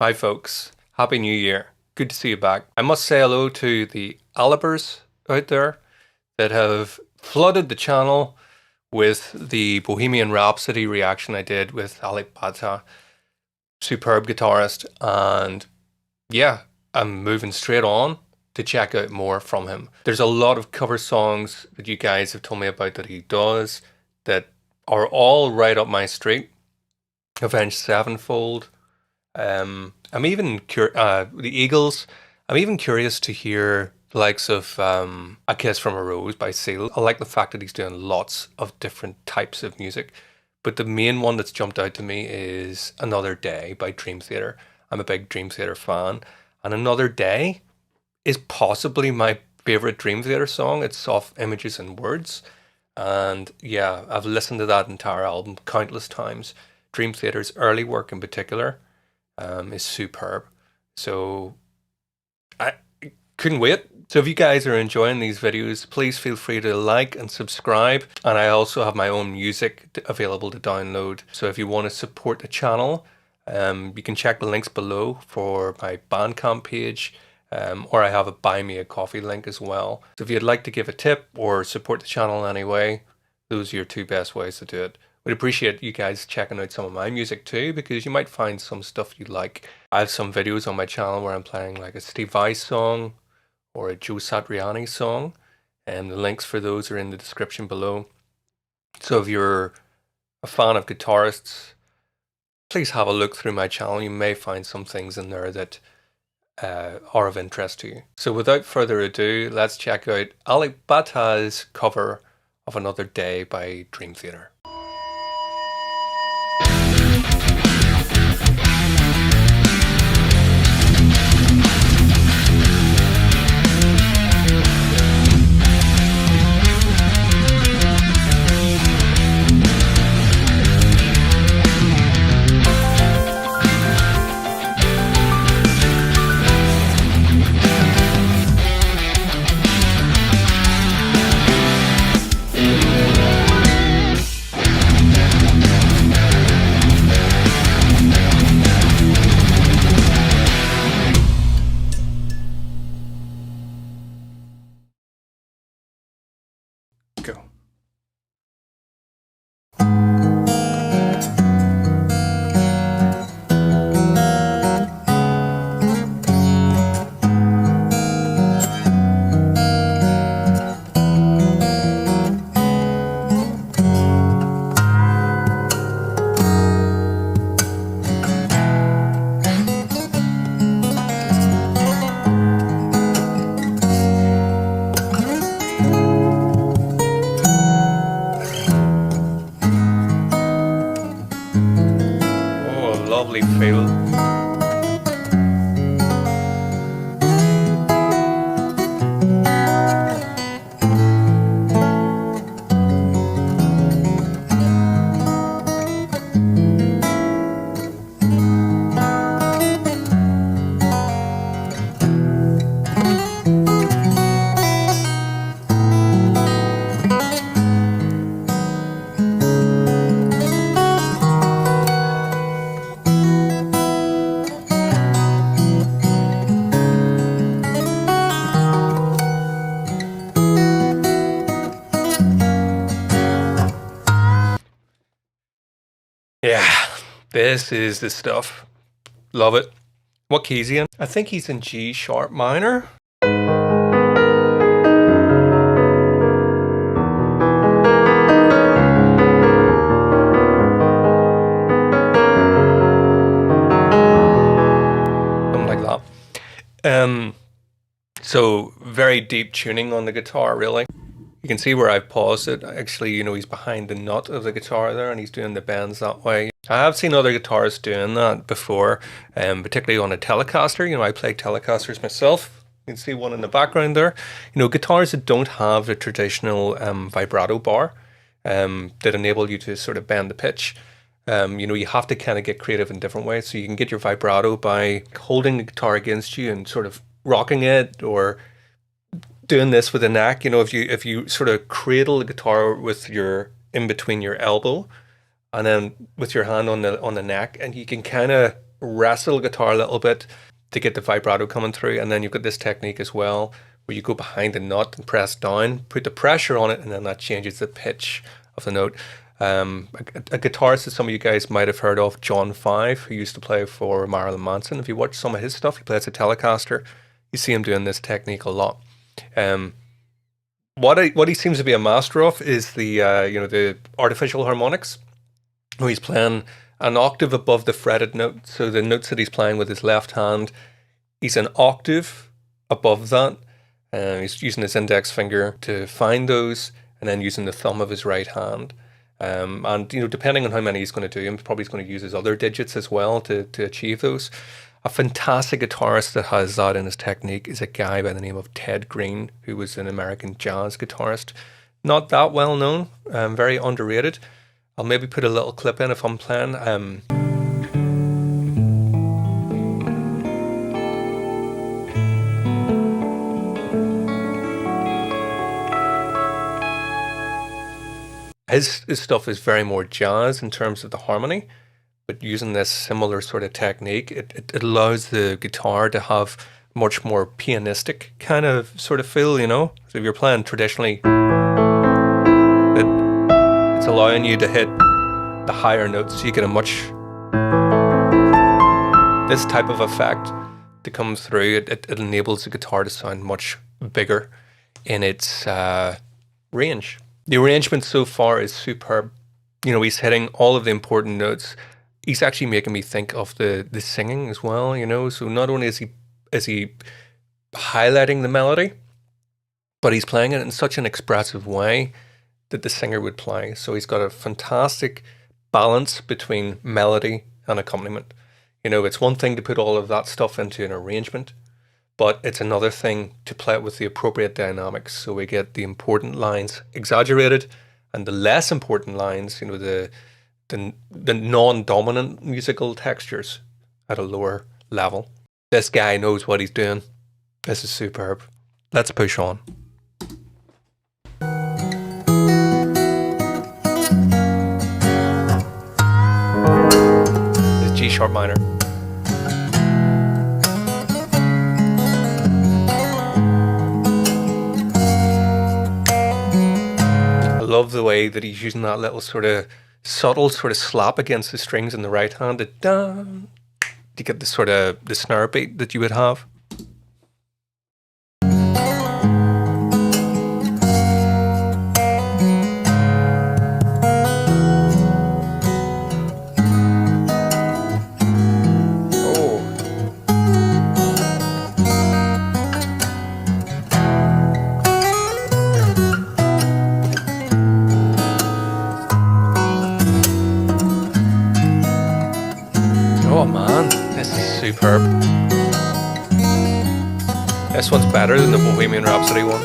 Hi folks, Happy New Year. Good to see you back. I must say hello to the Alipers out there that have flooded the channel with the Bohemian Rhapsody reaction I did with Alip Ba Ta. Superb guitarist, and yeah, I'm moving straight on to check out more from him. There's a lot of cover songs that you guys have told me about that he does that are all right up my street. Avenged Sevenfold. I'm even the Eagles. I'm even curious to hear the likes of A Kiss from a Rose by Seal. I like the fact that he's doing lots of different types of music, but the main one that's jumped out to me is Another Day by Dream Theater. I'm a big Dream Theater fan, and Another Day is possibly my favorite Dream Theater song. It's Soft Images and Words, and yeah, I've listened to that entire album countless times. Dream Theater's early work in particular is superb. So I couldn't wait. So if you guys are enjoying these videos, please feel free to like and subscribe. And I also have my own music available to download. So if you want to support the channel, you can check the links below for my Bandcamp page, or I have a Buy Me a Coffee link as well. So if you'd like to give a tip or support the channel in any way, those are your two best ways to do it. Would appreciate you guys checking out some of my music too, because you might find some stuff you like. I have some videos on my channel where I'm playing like a Steve Vai song or a Joe Satriani song, and the links for those are in the description below. So if you're a fan of guitarists, please have a look through my channel. You may find some things in there that are of interest to you. So without further ado, let's check out Alip Ba Ta's cover of Another Day by Dream Theater. Go. Lovely feel. Yeah, this is the stuff. Love it. What key is he in? I think he's in G sharp minor. Something like that. So very deep tuning on the guitar, really. You can see where I've paused it. Actually, he's behind the nut of the guitar there and he's doing the bends that way. I have seen other guitarists doing that before, particularly on a Telecaster. I play Telecasters myself. You can see one in the background there. Guitars that don't have a traditional vibrato bar that enable you to sort of bend the pitch. You have to kind of get creative in different ways. So you can get your vibrato by holding the guitar against you and sort of rocking it, or doing this with a neck. If you sort of cradle the guitar with your in between your elbow, and then with your hand on the neck, and you can kind of wrestle guitar a little bit to get the vibrato coming through. And then you've got this technique as well, where you go behind the nut and press down, put the pressure on it, and then that changes the pitch of the note. A guitarist that some of you guys might have heard of, John Five, who used to play for Marilyn Manson. If you watch some of his stuff, he plays a Telecaster. You see him doing this technique a lot. What he seems to be a master of is the the artificial harmonics. Where he's playing an octave above the fretted note. So the notes that he's playing with his left hand, he's an octave above that. He's using his index finger to find those, and then using the thumb of his right hand. And depending on how many he's going to do, he's probably going to use his other digits as well to achieve those. A fantastic guitarist that has that in his technique is a guy by the name of Ted Green, who was an American jazz guitarist. Not that well known, very underrated. I'll maybe put a little clip in if I'm playing. His stuff is very more jazz in terms of the harmony, but using this similar sort of technique, it allows the guitar to have much more pianistic kind of sort of feel, So if you're playing traditionally, it's allowing you to hit the higher notes, so you get this type of effect that comes through. It enables the guitar to sound much bigger in its range. The arrangement so far is superb. He's hitting all of the important notes. He's actually making me think of the singing as well, So not only is he highlighting the melody, but he's playing it in such an expressive way that the singer would play. So he's got a fantastic balance between melody and accompaniment. It's one thing to put all of that stuff into an arrangement, but it's another thing to play it with the appropriate dynamics. So we get the important lines exaggerated and the less important lines, the non-dominant musical textures at a lower level. This guy knows what he's doing. This is superb. Let's push on. This is G sharp minor. I love the way that he's using that little sort of subtle sort of slap against the strings in the right hand to get the sort of the snare beat that you would have. Oh man, this is superb. This one's better than the Bohemian Rhapsody one,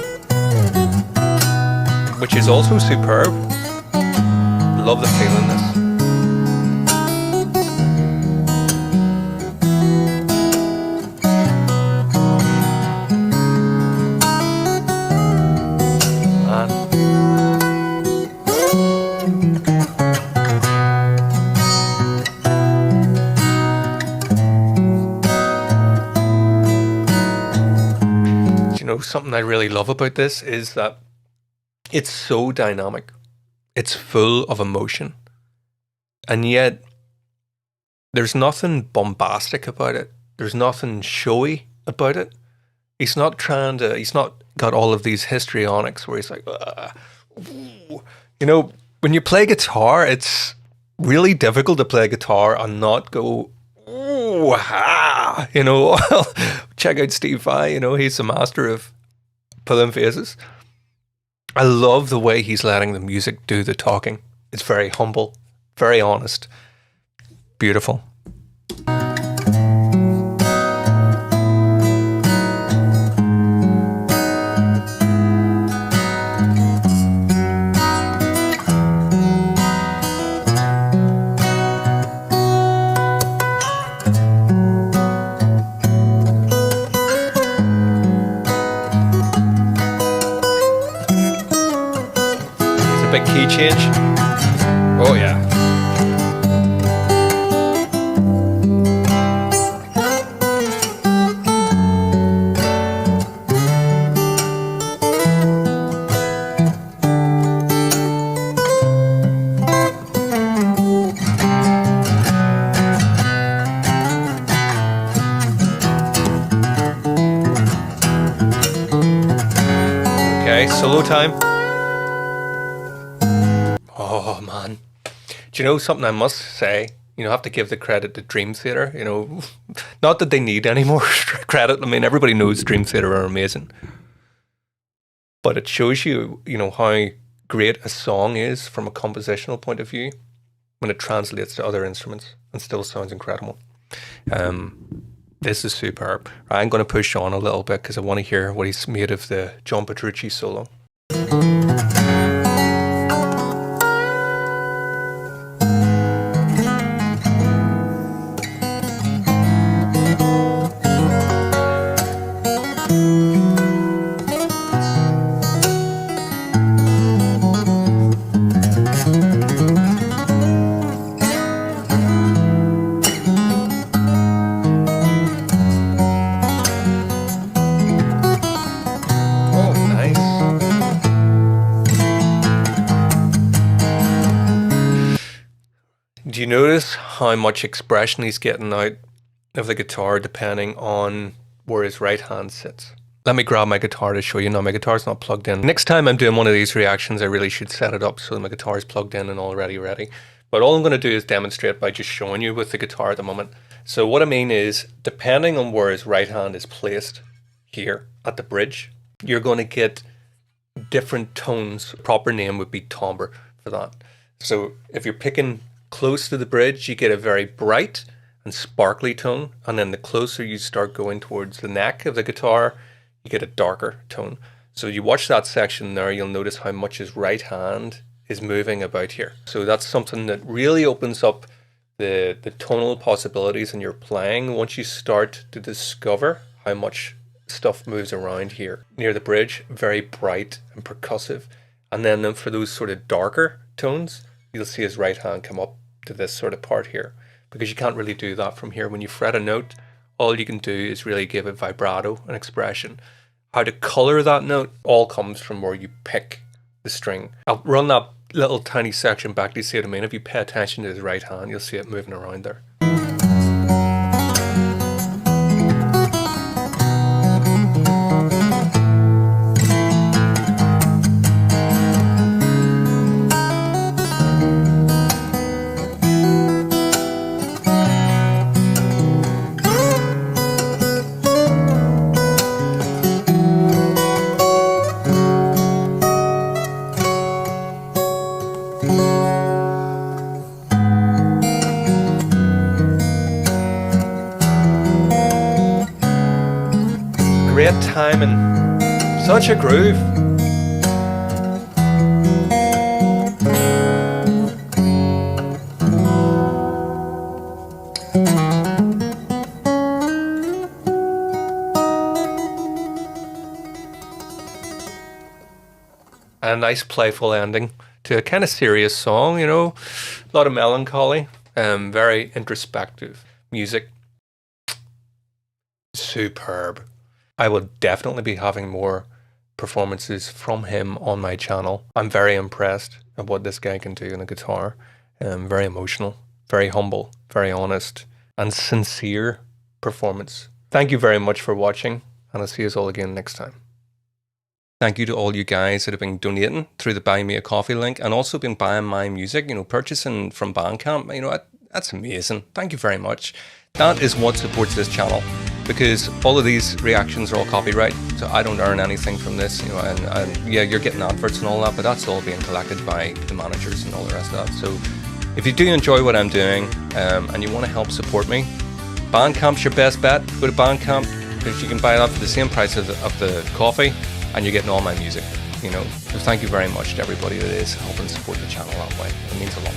which is also superb. Love the feel in this. Something I really love about this is that it's so dynamic. It's full of emotion. And yet, there's nothing bombastic about it. There's nothing showy about it. He's not got all of these histrionics where he's like, when you play guitar, it's really difficult to play guitar and not go, ooh, ha, check out Steve Vai, he's the master of pulling faces. I love the way he's letting the music do the talking. It's very humble, very honest, beautiful. Big key change. Oh yeah. Okay, solo time. Oh man. Do you know something I must say? You know, I have to give the credit to Dream Theater. You know, not that they need any more credit. I mean, everybody knows Dream Theater are amazing. But it shows you, you know, how great a song is from a compositional point of view when it translates to other instruments and still sounds incredible. This is superb. I'm going to push on a little bit because I want to hear what he's made of the John Petrucci solo. Do you notice how much expression he's getting out of the guitar depending on where his right hand sits? Let me grab my guitar to show you. Now my guitar's not plugged in. Next time I'm doing one of these reactions, I really should set it up so that my guitar is plugged in and already ready. But all I'm going to do is demonstrate by just showing you with the guitar at the moment. So what I mean is, depending on where his right hand is placed here at the bridge, you're going to get different tones. Proper name would be timbre for that. So if you're picking close to the bridge, you get a very bright and sparkly tone, and then the closer you start going towards the neck of the guitar, you get a darker tone. So you watch that section there, you'll notice how much his right hand is moving about here. So that's something that really opens up the tonal possibilities in your playing once you start to discover how much stuff moves around here near the bridge. Very bright and percussive. And then for those sort of darker tones, you'll see his right hand come up to this sort of part here, because you can't really do that from here. When you fret a note, all you can do is really give it vibrato and expression. How to color that note all comes from where you pick the string. I'll run that little tiny section back to see what I mean. If you pay attention to his right hand, you'll see it moving around there. Great timing, such a groove. A nice playful ending to a kind of serious song, you know, a lot of melancholy, very introspective music. Superb. I will definitely be having more performances from him on my channel. I'm very impressed at what this guy can do on the guitar. Very emotional, very humble, very honest, and sincere performance. Thank you very much for watching, and I'll see you all again next time. Thank you to all you guys that have been donating through the Buy Me a Coffee link, and also been buying my music, you know, purchasing from Bandcamp. You know, that's amazing. Thank you very much. That is what supports this channel, because all of these reactions are all copyright, so I don't earn anything from this, you know, and yeah, you're getting adverts and all that, but that's all being collected by the managers and all the rest of that. So if you do enjoy what I'm doing, and you want to help support me, Bandcamp's your best bet. Go to Bandcamp, because you can buy that for the same price of the coffee, and you're getting all my music, you know. So thank you very much to everybody that is helping support the channel that way. It means a lot.